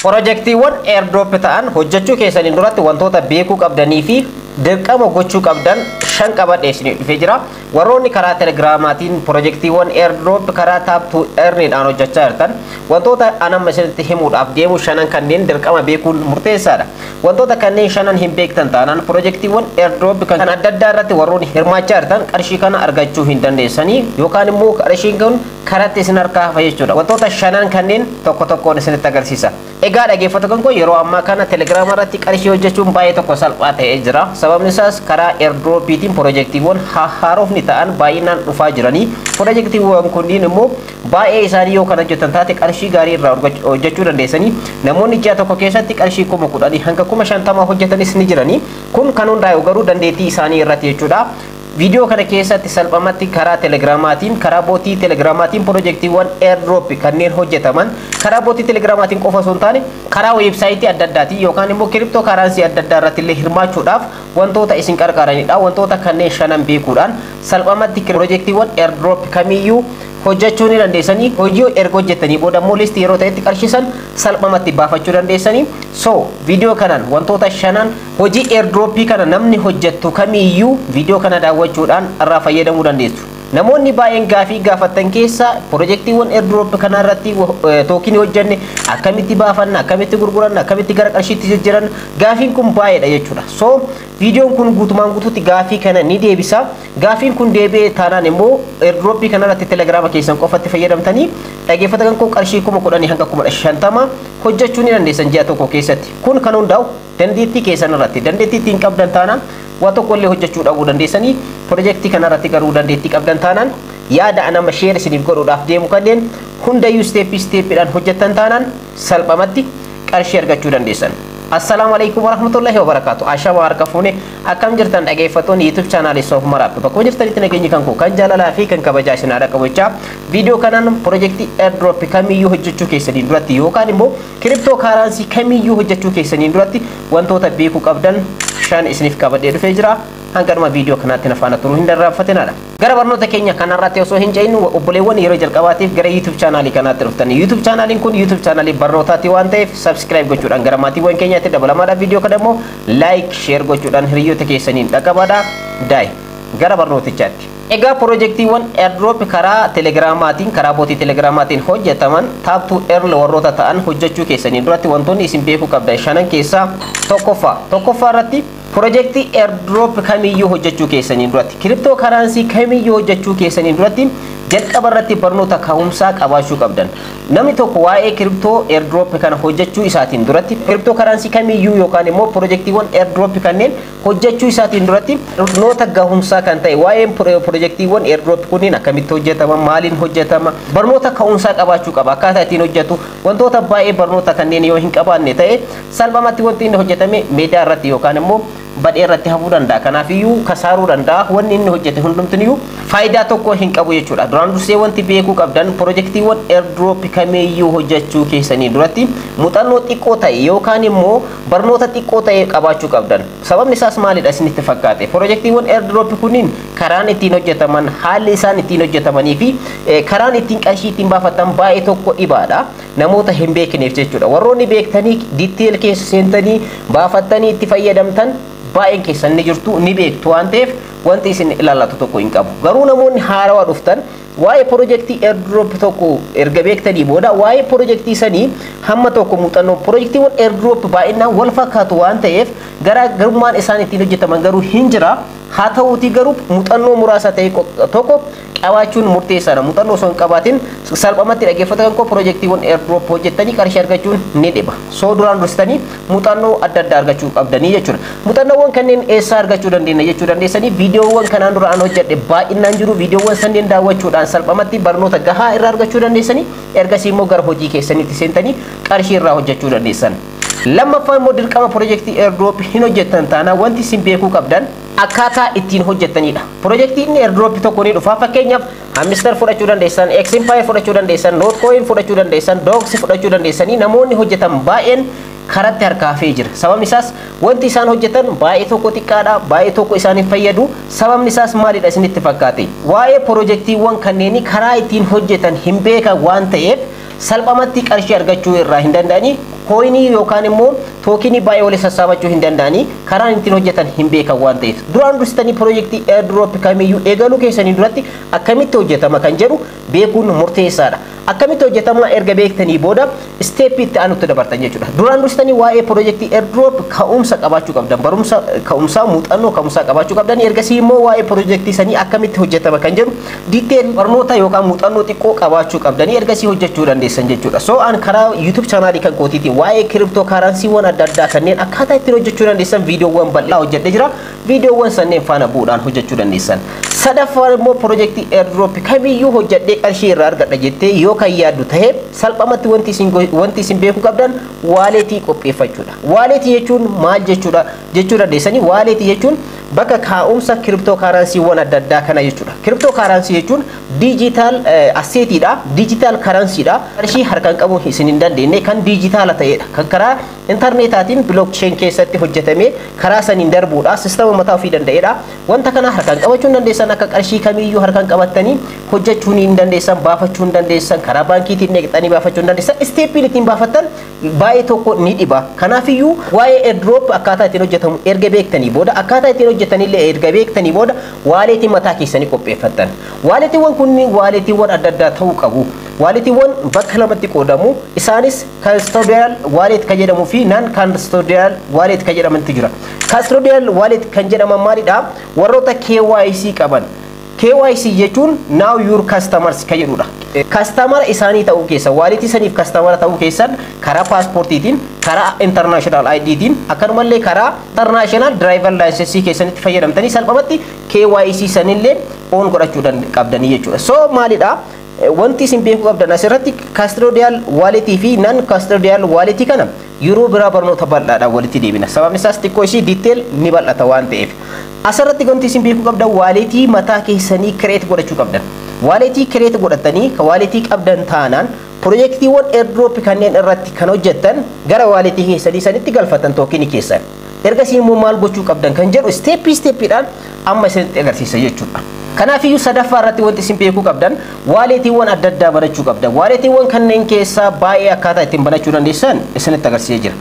Projektiiwwan airdrop ta'an hojjechuu keessaniin duratti wantoota beekuu qabdanii fi dirqama gochuu qabdan shan qabadhee isiniif dhufee jira. Warroonni karaa telegiraamaatiin projektiiwwan airdrop karaa taaptuu erniidhaan hojjechaa jirtan wantoota anamma isinitti himuudhaaf deemu shanan kanneen dirqama beekuun murteessaadha. Wantoota kanneen shanan hin beektan taanaan projektiiwwan airdrop kan adda addaa irratti warroonni hirmaachaa jirtan qarshii kana argachuu hin dandeessanii yookaan immoo qarshiin kun karaatti isin harkaa hafa jechuudha. Wantoota shanan kanneen tokko tokkoon isinitti agarsiisa. Egaa dhaggeeffattoota koo yeroo ammaa kana telegiraama irratti qarshii hojjechuun baay'ee tokko salphaa ta'ee jira. Sababni isaas karaa airdropiitiin projektiiwwan haarofni ta'an baay'inaan dhufaa jiranii. Projektiiwwan kunniin immoo baay'ee isaanii yoo kana hojjetan taate qarshii gaarii irraa hojjechuu dandeessanii namoonni ji'a tokko keessatti qarshii 10,000 hanga 50,000 hojjetanis ni jiranii. Kun kan hundaa'u garuu dandeettii isaanii irratti jechuudha. Video kana keessatti salphamatti karaa telegiraamaatiin karaa bootii telegiraamaatiin projektiiwwan airdrop kanneen hojjetaman karaa bootii telegiraamaatiin qofa osoo hin taane karaa weebsaayitii adda addaatiin yookaan immoo kiriptoo karansii adda addaa irratti illee hirmaachuudhaaf wantoota isin qarqaranidha. Wantoota kanneen shanan beekuudhaan salphamatti projektiiwwan airdrop kamiyyuu hojjechuu ni dandeessanii. Hojii erga hojjetanii booda immoo listii yeroo ta'etti qarshiisan salphamatti baafachuu dandeessanii. So video kanaan wantoota shanan hojii airdropii kana namni hojjettu kamiyyuu video kana daawwachuudhaan irraa fayyadamuu dandeessu. Namoonni baay'een gaafii gaafattan keessa projektiiwwan airdrop kana irratti tookinii hojjenne akkamitti baafanna akkamitti gurguranna akkamitti gara qarshiitti jijjiiranna gaafiin kun baay'eedha jechuudha. So videoon kun guutumaan guutuutti gaafii kana ni deebisa. Gaafiin kun deebi'ee taanaan immoo airdropii kana irratti telegiraama keessan qofatti fayyadamtanii dhaggeeffattoota koo qarshii 10,000 hanga 50,000 hojjechuu ni dandeessan ji'a tokko keessatti. Kun kan hundaa'u dandeettii keessan irratti dandeettii ittiin qabdan taanaan waa tokko illee hojjechuu dhabuu dandeessanii projektii kana irratti garuu dandeettii qabdan taanaan yaada anama sheer isiniif godhuudhaaf deemu kanneen hundayyuu steeppiidhaan hojjettan taanaan salphamatti qarshii argachuu dandeessan. Assalamu alaikum warahmatullahi wabarakatuh. Ashama harka fuune akkam jirtan dhaggeeffattoonni YouTube channel Sof Maraab. Bakka jirtanitti nageenyi kan koo kan jaalalaa fi kan kabajaa isin haadha qabachaa video kanaan projektii airdrop kamiyyuu hojjechuu keessaniin duratti yookaan immoo kiriptoo karansii kamiyyuu hojjechuu keessaniin duratti wantoota beekuu qabdan shan isiniif qabadhee dhufee jira. Hanqaruma video kanaatti nafaana turuu hin darraaffatinaadha. Gara barnoota keenya kanarratti osoo hin ce'in obboleewwan yeroo jalqabaatiif gara YouTube channel kanaatti dhuftan. YouTube channel kun YouTube channel barnootaati waan ta'eef subscribe gochuudhaan gara maatiiwwan keenyaatti dabalamaadhaaf video kana immoo like share gochuudhaan hiriyoota keessaniin dhaqqabaadhaa daai gara barnootichaatti. Egaa projektiiwwan airdrop karaa telegiraamaatiin karaa bootii telegiraamaatiin hojjetaman taaptuu earl warroota ta'an hojjechuu keessaniin duratti wantoonni isin beekuu qabdan shanan keessaa tokkoffaa irratti projektii airdrop kamiyyuu hojjechuu keessaniin duratti kiriptoo karansii kamiyyuu hojjechuu keessaniin duratti jalqaba irratti barnoota ka'umsaa qabaachuu qabdan. Namni tokko waa'ee kiriptoo airdrop kana hojjechuu isaatiin duratti kiriptoo karansii kamiyyuu yookaan immoo projektiiwwan airdrop kanneen hojjechuu isaatiin duratti barnoota gahumsaa kan ta'e waa'ee projektiiwwan airdrop kunniin akkamitti hojjetama maaliin hojjetama barnoota ka'umsaa qabaachuu qaba. Akkaataa ittiin hojjetu wantoota baay'ee barnoota kanneen yoo hin qabaanne ta'e salphamatti wanti inni hojjetame meedaa irratti yookaan immoo badhee irratti hafuu danda'a. Kanaafiyyuu kasaaruu danda'a. Wanni inni hojjete hundumtiyyuu faayidaa tokko hin qabu jechuudha. Duraan dursee wanti beekuu qabdan projektiiwwan airdrop kamiyyuu hojjechuu keessanii duratti muuxannoo xiqqoo ta'e yookaan immoo barnoota xiqqoo ta'e qabaachuu qabdan. Sababni isaas maalidha isinitti fakkaate? Projektiiwwan airdrop kunniin karaan ittiin hojjetaman haalli isaan ittiin hojjetamanii fi karaan ittiin qarshii ittiin baafatan baay'ee tokko dhibaadha. Namoota hin beekneef jechuudha. Warroonni beektanii detail keessa seentanii baafattanii itti fayyadamtan baay'een keessan ni jirtu ni beektu waan ta'eef wanti isin ilaallatu tokko hin qabu. Garuu namoonni haarawaa dhuftan waa'ee projektii airdrop tokko erga beektanii booda waa'ee projektii sanii hamma tokko muuxannoo projektiiwwan airdrop baay'inaan wal fakkaatu waan ta'eef garaagarummaan isaan ittiin hojjetaman garuu hin jira. Haa ta'uutii garuu muuxannoo muraasa ta'e tokko qabaachuun murteessaadha. Muuxannoo osoo hin qabaatin salphamatti dhaggeeffattoota koo projektiiwwan airdrop hojjettanii qarshii argachuun ni dhiba. So duraan dursitanii muuxannoo adda addaa argachuu qabdanii jechuudha. Muuxannoowwan kanneen eessaa argachuu dandeenya jechuu dandeessanii viidiyoowwan kanaan dura an hojjedhe baay'inaan jiru. Viidiyoowwan sanneen daawwachuudhaan salphamatti barnoota gahaa irraa argachuu dandeessanii ergasii immoo gara hojii keessaniitti seentanii qarshii irraa hojjechuu dandeessan. Lammaffaan immoo dirqama projektii airdrop hin hojjettan taanaan wanti isin beekuu qabdan akkaataa ittiin hojjetanidha. Projektiin airdrop tokko ni dhufa. Fakkeenyaaf Hamster fudhachuu dandeessan, Xempire fudhachuu dandeessan, Notcoin fudhachuu dandeessan, Dox fudhachuu dandeessanii namoonni hojjetan baay'een karatti harkaafee jira. Sababni isaas wanti isaan hojjetan baay'ee tokko xiqqaadha, baay'ee tokko isaaniif fayyadu. Sababni isaas maalidha isinitti fakkaate? Waa'ee projektiiwwan kanneenii karaa ittiin hojjetan hin beekan waan ta'eef salphamatti qarshii argachuu irraa hin danda'anii coinii yookaan immoo tookinii baay'ee waliin sassaabachuu hin danda'anii karaan ittiin hojjetan hin beekan waan ta'eef duraan dursitanii piroojeektii airdrop kamiyyuu eegaluu keessanii duratti akkamitti hojjetama kan jedhu beekuun murteessaadha. Akkamitti hojjetama erga beektanii booda step itti aanutti dabartan jechuudha. Duraan dursitanii waa'ee piroojeektii airdrop ka'umsa qabaachuu qabdan, barumsa ka'umsaa muuxannoo ka'umsaa qabaachuu qabdan. Ergasii immoo waa'ee piroojeektii sanii akkamitti hojjetama kan jedhu detail barnoota yookaan muuxannoo xiqqoo qabaachuu qabdanii ergasii hojjechuu dandeessan jechuudha. So an karaa YouTube channel kan kootiitiin waa'ee cryptocurrencyewwan adda addaa kanneen akkaataa ittiin hojjechuu dandeessan viidiyoowwan bal'aa hojjedhee jira. Viidiyoowwan sanneen faana bu'uudhaan hojjechuu dandeessan. Sadaffaan immoo piroojeektii airdrop kamiyyuu hojjedhee qarshii irraa argadha jettee yoo kan yaaddu ta'e salphamatti wanti isin beekuu qabdan waaleetii qopheeffachuudha. Waaleetii jechuun maal jechuudha jechuu dandeessanii waaleetii jechuun bakka kaa'umsa cryptocurrencyewwan adda addaa kana jechuudha. Cryptocurrency jechuun digital assetiidha, digital currencyidha. Qarshii harkaan qabu isin hin dandeenye kan digitaala ta'edha. Kan karaa interneetaatiin blockchain keessatti hojjetamee karaa saniin darbuudha. Sistema mataa ofii danda'edha. Wanta kana harkaan qabachuu hin dandeessan akka qarshii kamiyyuu harkaan qabattanii hojjechuu hin dandeessan, baafachuu hin dandeessan, karaa baankiitiin neeqxanii baafachuu hin dandeessan. Steepiin ittiin baafattan baay'ee tokko ni dhiba. Kanaafiyyuu waa'ee airdrop akkaataa ittiin hojjetamu erga beektanii booda akkaataa ittiin hojjetanillee erga beektanii booda waaleetii mataa keessanii qopheeffattan. Waaleetiiwwan kunniin waaleetiiwwan adda addaa ta'uu qabu. Waaleetiiwwan bakka lamatti qoodamu. Isaanis custodial wallet kan jedhamuu fi non custodial wallet kan jedhamantu jira. Custodial wallet kan jedhaman maalidha? Warroota KYC qaban. KYC jechuun now your customers kan jedhudha. Customer isaanii ta'uu keessa waaleetii saniif customer ta'uu keessan karaa paaspoortiitiin, karaa international IDtiin, akkanumallee karaa international driver license keessanitti fayyadamtanii salphamatti KYC sanillee on godhachuu qabdanii jechuudha. So maalidha? Wanti isin beekuu qabdan asirratti custodial wallet fi non custodial wallet kana yeroo biraa barnoota bal'aadhaan walitti deebina. Sababni isaas xiqqoo ishii detail ni bal'ata waan ta'eef. Asirratti wanti isin beekuu qabdan waaleetii mataa keessanii create godhachuu qabdan. Waaleetii create godhatanii ka waaleetii qabdan taanaan piroojeektiiwwan airdrop kanneen irratti kan hojjettan gara waaleetii keessanii sanitti galfatan tookinii keessan. Ergasii immoo maal gochuu qabdan kan jedhu steppiidhaan amma isinitti agarsiisa jechuudha. Kanaafiyyuu sadaffaa irratti wanti isin beekuu qabdan waaleetiiwwan adda addaa banachuu qabdan. Waaleetiiwwan kanneen keessaa baay'ee akkaataa ittiin banachuu dandeessan isinitti agarsiisee jira.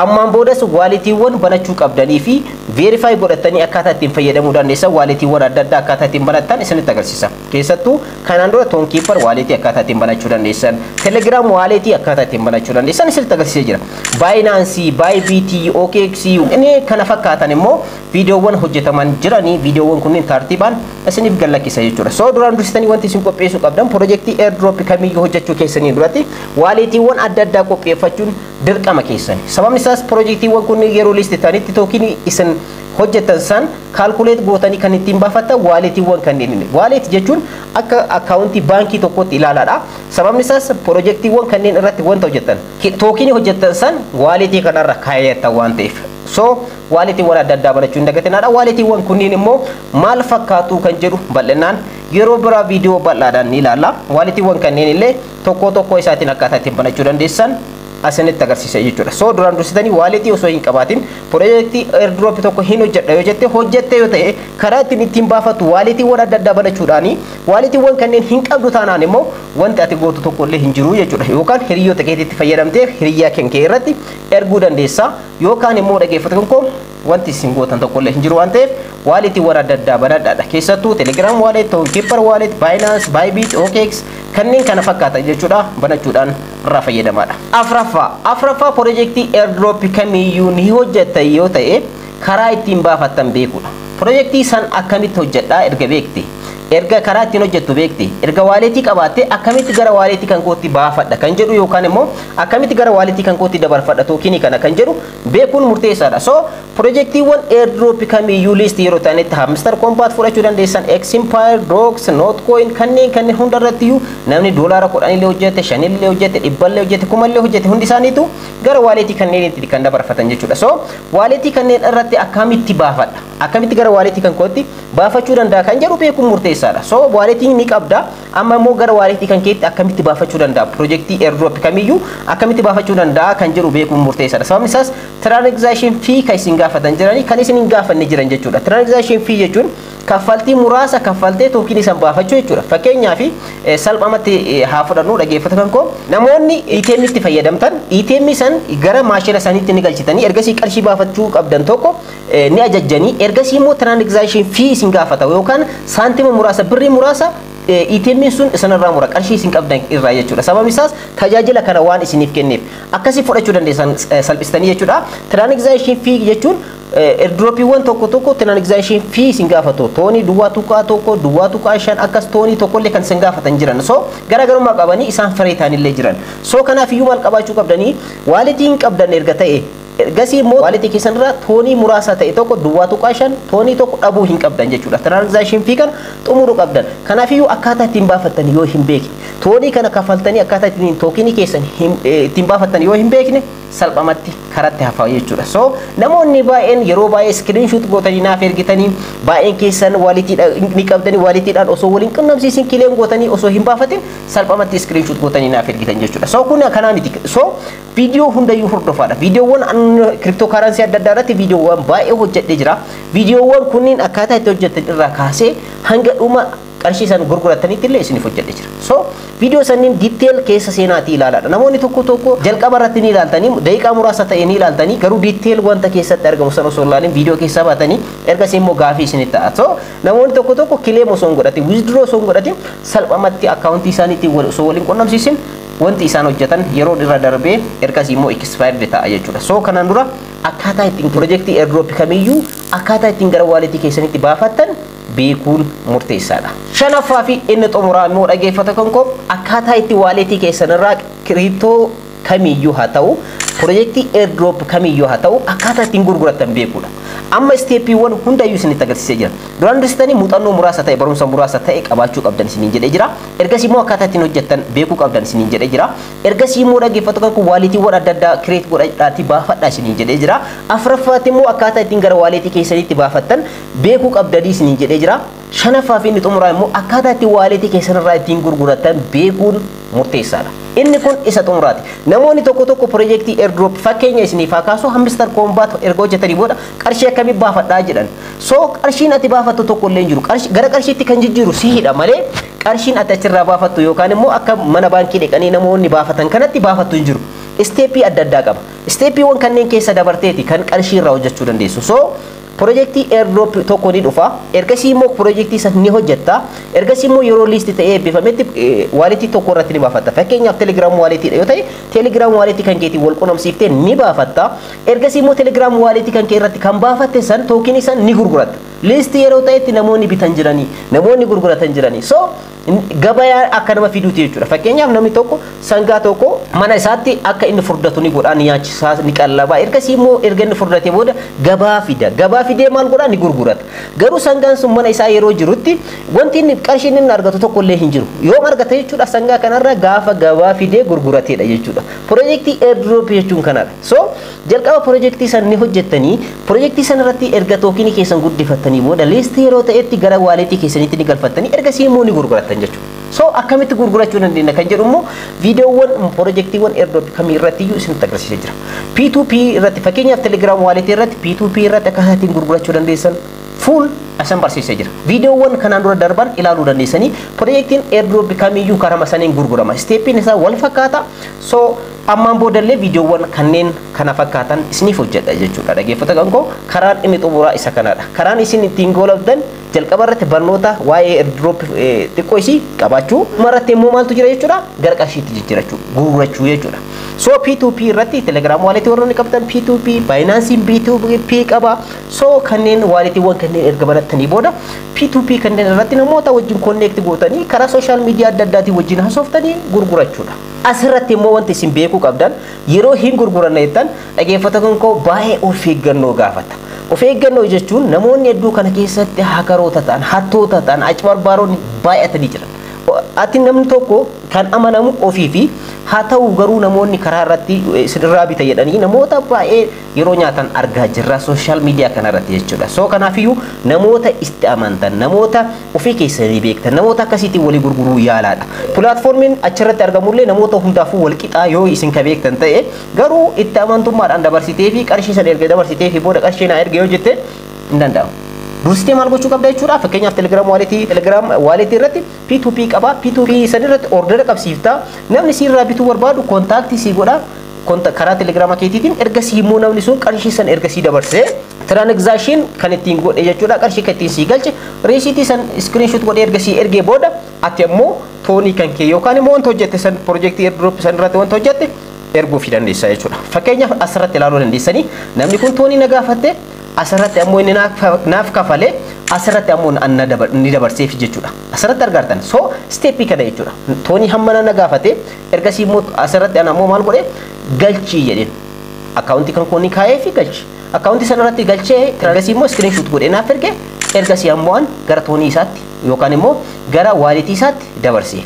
Ammaan boodas waaleetiiwwan banachuu qabdanii fi verify godhatanii akkaataa ittiin fayyadamuu dandeessan waaleetiiwwan adda addaa akkaataa ittiin banattan isinitti agarsiisa. Keessattuu kanaan dura Tonkeeper waaleetii akkaataa ittiin banachuu dandeessan, Telegram waaleetii akkaataa ittiin banachuu dandeessan isinitti agarsiisee jira. Binance, Bybit, OKX inni kana fakkaatan immoo viidiyoowwan hojjetaman jiranii viidiyoowwan kunniin tartiibaan isiniif gallakkisa jechuudha. So duraan dursitanii wanti isin qopheessuu qabdan piroojeektii airdrop kamiyyuu hojjechuu keessanii duratti waaleetiiwwan adda addaa qopheeffachuun dirqama keessani. Sababni isaas piroojeektiiwwan kunniin yeroo listi ta'anitti tookinii isin hojjetan san calculate gootanii kan ittiin baafattan waaleetiiwwan kanneen. Waaleet jechuun akka akkaawuntii baankii tokkotti ilaalaadha. Sababni isaas piroojeektiiwwan kanneen irratti wanta hojjetan tookinii hojjetan san waaleetii kanarra kaayatan waan ta'eef. So waaleetiiwwan adda addaa banachuu hin dagatinaadha. Waaleetiiwwan kunniin immoo maal fakkaatu kan jedhu bal'inaan yeroo biraa viidiyoo bal'aadhaan ni ilaalla. Waaleetiiwwan kanneen illee tokko tokko isaatiin akkaataa ittiin banachuu dandeessan asinitti agarsiisa jechuudha. So duraan dursitanii waaleetii osoo hin qabaatin piroojeektii airdrop tokko hin hojjedha yoo hojjette yoo ta'e karaa ittiin baafatu waaleetiiwwan adda addaa banachuudhaani waaleetiiwwan kanneen hin qabdu taanaan immoo wanti ati gootu tokko illee hin jiru jechuudha. Yookaan hiriyoota keetiitti fayyadamtee hiriyaa kee irratti erguu dandeessa yookaan immoo dhaggeeffatan koo wanti isin gootan tokko illee hin jiru waan ta'eef waaleetiiwwan adda addaa banadhaadha. Keessattuu Telegram wallet, Tonkeeper wallet, Binance, Bybit, OKX kanneen kana fakkaatan jechuudha banachuudhaan irraa fayyadamaadha. Afraffaa piroojeektii airdrop kamiyyuu ni hojjettan yoo ta'e karaa ittiin baafattan beekuudha. Piroojeektii san akkamitti hojjedhaa erga beekte. Erga karaa ittiin hojjettu beekte. Erga waaleetii qabaatte akkamitti gara waaleetii kan kootti baafadha kan jedhu yookaan immoo akkamitti gara waaleetii kan kootti dabarfadha tookinii kana kan jedhu beekuun murteessaadha. So piroojeektiiwwan airdrop kamiyyuu list yeroo ta'anitti Hamster Compound fudhachuu dandeessan, Xempire, Dox, Notcoin kanneen hundarrattiyyuu namni doolaara 10 illee hojjete, 5 illee hojjete, 100 illee hojjete, 1000 illee hojjete hundi isaaniitu gara waaleetii kanneenitti kan dabarfatan jechuudha. So waaleetii kanneen irratti akkamitti baafadha? Akkamitti gara waaleetii kan kootti baafachuu danda'a kan jedhu beekuun murteessaadha. So waaleetiin ni qabda amma immoo gara waaleetii kan keetti akkamitti baafachuu danda'a? Piroojeektii airdrop kamiyyuu akkamitti baafachuu danda'a kan jedhu beekuun murteessaadha. Sababni isaas transaction fee kan isin gaafatan jiranii kan isin hin gaafanne jiran jechuudha. Transaction fee jechuun kaffaltii muraasa kaffaltee tookini san baafachuu jechuudha. Fakkeenyaaf salphamatti haa fudhannu dhaggeeffatan koo namoonni ATM itti fayyadamtan ATM san gara maashina saniitti ni galchitanii ergasii qarshii baafachuu qabdan tokko ni ajajjanii ergasii immoo transaction fee isin gaafata yookaan saantima muraasa birrii muraasa ATM sun sanarraa mura qarshii isin qabdan irraa jechuudha. Sababni isaas tajaajila kana waan isiniif kenneef akkasii fudhachuu dandeessan salphistanii jechuudha. Transaction fee jechuun airdropiiwwan tokko transaction fee isin gaafatu toonii duwwaa tuqaa tokko duwwaa tuqaa shan akkas toonii tokkollee kan isin gaafatan jiran so garaagarummaa qabanii isaan faree ta'anillee jiran so kanaaf iyyuu maal qabaachuu qabdanii waalitiin qabdan erga ta'e ergasii immoo waalitii keessanirraa toonii muraasa ta'e tokko duwwaa tuqaa shan toonii tokko dhabuu hin qabdan jechuudha. Transaction fee kan xumuruu qabdan kanaaf iyyuu akkaataa ittiin baafattan yoo hin beekne toonii kana kaffaltanii akkaataa ittiin tookinii keessan ittiin baafattan yoo hin beekne salphamatti karatti hafaa jechuudha. So namoonni baay'een yeroo baay'ee screenshot gootanii naaf ergitanii baay'een keessan waalitiin ni qabdanii waalitiidhaan osoo waliin qunnamsiisin kileen gootanii osoo hin baafatin salphamatti screenshot gootanii naaf ergitan jechuudha. So kun kanaa miti. So viidiyoo hundayyuu hordofaadha. Viidiyoowwan cryptocurrency adda addaa irratti viidiyoowwan baay'ee hojjedhee jira. Viidiyoowwan kunniin akkaataa itti hojjetan irraa kaasee hanga dhuma qarshii san gurguratanitti illee isiniif hojjedhee jira. So viidiyoo sanniin detail keessa seenaatii ilaalaadha. Namoonni tokko jalqaba irratti ni ilaaltanii daqiiqaa muraasa ta'e ni ilaaltanii garuu detail wanta keessatti argamu san osoo ilaalin viidiyoo keessaa baatanii ergasii immoo gaafii isinitti ta'a. So namoonni tokko claim osoo hin godhatin withdraw osoo hin godhatin salphamatti akkaawuntii isaaniitti osoo waliin qunnamsiisin wanti isaan hojjetan yeroo irra darbee ergasii immoo expired ta'a jechuudha. So kanaan dura akkaataa ittiin projektii airdrop kamiyyuu akkaataa ittiin gara waalitii keessanitti baafattan beekuun murteessaadha. Shanaffaa fi inni xumuraa immoo dhaggeeffata kan koo akkaataa itti waalitii keessanirraa kiriptoo kamiyyuu haa ta'u projektii airdrop kamiyyuu haa ta'u akkaataa ittiin gurguratan beekuudha. Amma steepiiwwan hundayyuu isinitti agarsiisee jira. Duraan dursitanii muuxannoo muraasa ta'e barumsa muraasa ta'e qabaachuu qabdan isiniin jedhee jira. Ergasii immoo akkaataa ittiin hojjettan beekuu qabdan isiniin jedhee jira. Ergasii immoo dhaggeeffatu kan kun waaliitiiwwan adda addaa kireet godhadhaatii baafadhaa isiniin jedhee jira. Afuraffaatti immoo akkaataa ittiin gara waaliitii keessanitti baafattan beekuu qabdanii isiniin jedhee jira. Shanaffaa fi inni xumuraa immoo akkaataa ittiin waaliitii keessanirraa ittiin gurguratan beekuun murteessaadha. Inni kun isa xumuraati. Namoonni tokko projektii airdrop fakkeenya isiniif haa kaasu hamster combat erga hojjetanii booda qarshii akkamii baafadhaa jedhan. So qarshiin ati baafattu tokko illee hin jiru. Gara qarshiitti kan jijjiiru siidha malee qarshiin ati achirraa baafattu yookaan immoo akka mana baankii dhaqanii namoonni baafatan kanatti baafattu hin jiru. Steepii adda addaa qaba. Steepiiwwan kanneen keessa dabarteeti kan qarshii irraa hojjechuu dandeessu. So projektii airdrop tokko ni dhufa ergasii immoo projektii san ni hojjetta ergasii immoo yeroo liisti ta'ee eebbifametti waalitii tokko irratti ni baafatta fakkeenyaaf telegram waalitii yoo ta'e telegram waalitii kan keetii wal qunnamsiiftee ni baafatta ergasii immoo telegram waalitii kan kee irratti kan baafatte san tookinii san ni gurguratta liisti yeroo ta'etti namoonni bitan jiranii namoonni gurguratan jiranii so gabayaa akka nama fiduuti jechuudha fakkeenyaaf namni tokko sangaa tokko mana isaatti akka inni furdatu ni godha ni nyaachisaa ni qallaba ergasii immoo erga inni furdate booda gabaa fidee maal godha ni gurgurata garuu sangaan sun mana isaa yeroo jirutti wanti inni qarshiin inni argatu tokko illee hin jiru yoo argate jechuudha sangaa kanarra gaafa gabaa fidee gurgurateedha jechuudha projektii airdrop jechuun kanadha so jalqaba projektii san ni hojjettanii projektii san irratti erga tookinii keessan guddifattanii booda liistii yeroo ta'etti gara waalitii keessanitti ni galfattanii ergasii immoo ni gurguratan so akkamitti gurgurachuu dandeenya kan jedhu immoo viidiyoowwan projektiiwwan airdrop kamii irratti iyyuu isinitti agarsiisee jira P2P irratti fakkeenyaaf telegram waalitii irratti P2P irratti akkaataa ittiin gurgurachuu dandeessan full asan barsiisee jira viidiyoowwan kanaan dura darban ilaaluu dandeessanii projektiin airdrop kamiyyuu karaa saniin gurgurama steepiin isaa wal fakkaata so ammaan boodallee viidiyoowwan kanneen kana fakkaatan isiniif hojjedha jechuudha dhaggeeffata kan koo karaan inni xumuraa isa kanadha karaan isin ittiin goolabdan jalqaba irratti barnoota waa'ee airdrop xiqqoo isii qabaachuu maratti immoo maaltu jira jechuudha gara qarshiitti jijjiirachuu gurgurachuu jechuudha so P2P irratti telegram waalitii warroonni qabatan P2P Binance P2P qaba so kanneen waalitiiwwan kanneen erga barattanii booda P2P kanneen irratti namoota wajjin connect gootanii karaa social media adda addaatiin wajjin hasooftanii gurgurachuudha asirratti immoo wanti isin beekuu qabdan yeroo hin gurguranna jettan dhaggeeffata kan koo baay'ee of eeggannoo gaafata of eeggannoo jechuun namoonni hedduu kana keessatti hakaroota ta'an hattoota ta'an acbarbaaroonni baay'atanii jiran ati namni tokko kan amanamu ofii fi haa ta'u garuu namoonni karaa irratti sirraa bita jedhanii namoota baay'ee yeroo nyaatan argaa jirra social media kana irratti jechuudha so kanaafiyyuu namoota itti amantan namoota ofii keessanii beektan namoota akkasiitiin walii gurguruu yaalaadha pilaatfoormiin achirratti argamullee namoota hundaafuu wal qixaa yoo isin ka beektan ta'e garuu itti amantummaadhaan dabarsitee fi qarshii san erga dabarsitee fi booda qarshii naa erga yoo jette hin danda'amu dursitee maal gochuu qabda jechuudha. Fakkeenyaaf Telegram wallet irratti P2P qaba. P2P san irratti order qabsiifta. Namni sirraa bituu barbaadu kontaaktii si godha. Karaa Telegram keetiitiin ergasii immoo namni sun qarshii san ergasii dabarsee transaction kan ittiin godhe jechuudha. Qarshii kan ittiin si galche resiitii san screenshot godhee ergasii ergee booda ati ammoo toonii kan kee yookaan immoo wanta hojjette san projectii airdrop san irratti wanta hojjette erguu fi dandeessa jechuudha. Fakkeenyaaf asirratti ilaaluu dandeessanii namni kun toonii na gaafatte asirratti ammoo inni naaf kafalee asirratti ammoo ni dabarseef jechuudha. Asirratti argartan so steepii kana jechuudha. Toonii hamma na gaafate ergasii immoo asirratti ana ammoo maal godhe galchii jedheen akkaawuntii kan kooni kaayee fi galchi akkaawuntii sanarratti galchee ergasii immoo screenshot godhee naaf erge ergasii ammoo gara toonii isaatti yookaan immoo gara waalitii isaatti dabarseef.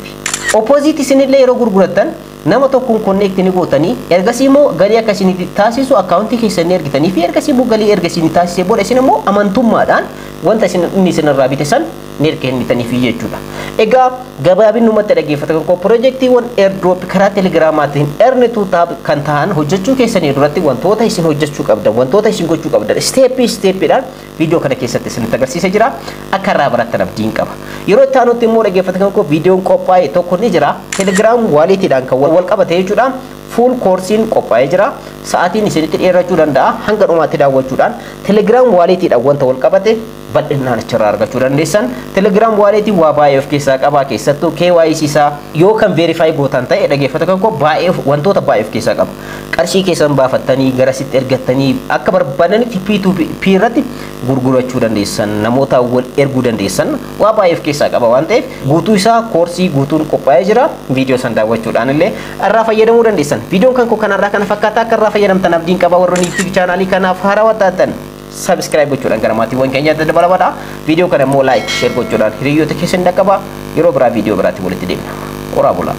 Opposite isinillee yeroo gurgurattan nama tokkoon connect ni gootanii ergasii immoo galii akkasiin taasisu akkaawuntii keessanii ergitanii fi ergasii immoo galii ergasii taasisee booda isin immoo amantummaadhaan wanta inni isinirraa bite san ni kennitanii fi jechuudha. Egaa gabaabinumatti dhaggeeffatan ko projektiiwwan airdrop karaa telegiraamaatiin ernitu kan ta'an hojjechuu keessanii duratti wantoota isin hojjechuu qabdan wantoota isin gochuu qabdan steepiidhaan viidiyoo kana keessatti isinitti agarsiisee jira. Akka irraa barattan abdiin qaba. Yeroo itti aanutti immoo dhaggeeffatan ko viidiyoon qophaa'e tokko ni jira. Telegram waletiidhaan kan wal qabate jechuudha. Full course qophaa'ee jira. Sa'aatiin isinitti dheerachuu danda'a hanga dhumaatti daawwachuudhaan Telegram waletiidhaan wanta wal qabate bal'inaan achirraa argachuu dandeessan. Telegram walletii waa baay'ee of keessaa qaba. Keessattuu KYC isaa yoo kan verify gootan ta'e dhaggeeffatan ko baay'ee wantoota baay'ee of keessaa qaba. Qarshii keessan baafattanii garasitti ergattanii akka barbaadanitti P2P irratti gurgurachuu dandeessan namoota wal erguu dandeessan waa baay'ee of keessaa qaba waan ta'eef guutuu isaa koorsii guutuun qophaa'ee jira. Viidiyoo san daawwachuudhaan illee irraa fayyadamuu dandeessan. Viidiyoon kan kanarraa kana fakkaata akka irraa fayyadamtan abdiin qaba. Warroonni YouTube chaanaalii kanaaf haarawaa taatan subscribe gochuudhaan gara maatiiwwan keenyaatti dabalaa. Viidiyoo kana immoo like share gochuudhaan hiriyoota keessan dhaqqaba. Yeroo biraa viidiyoo biraatti walitti deemna. Oraa bulaa.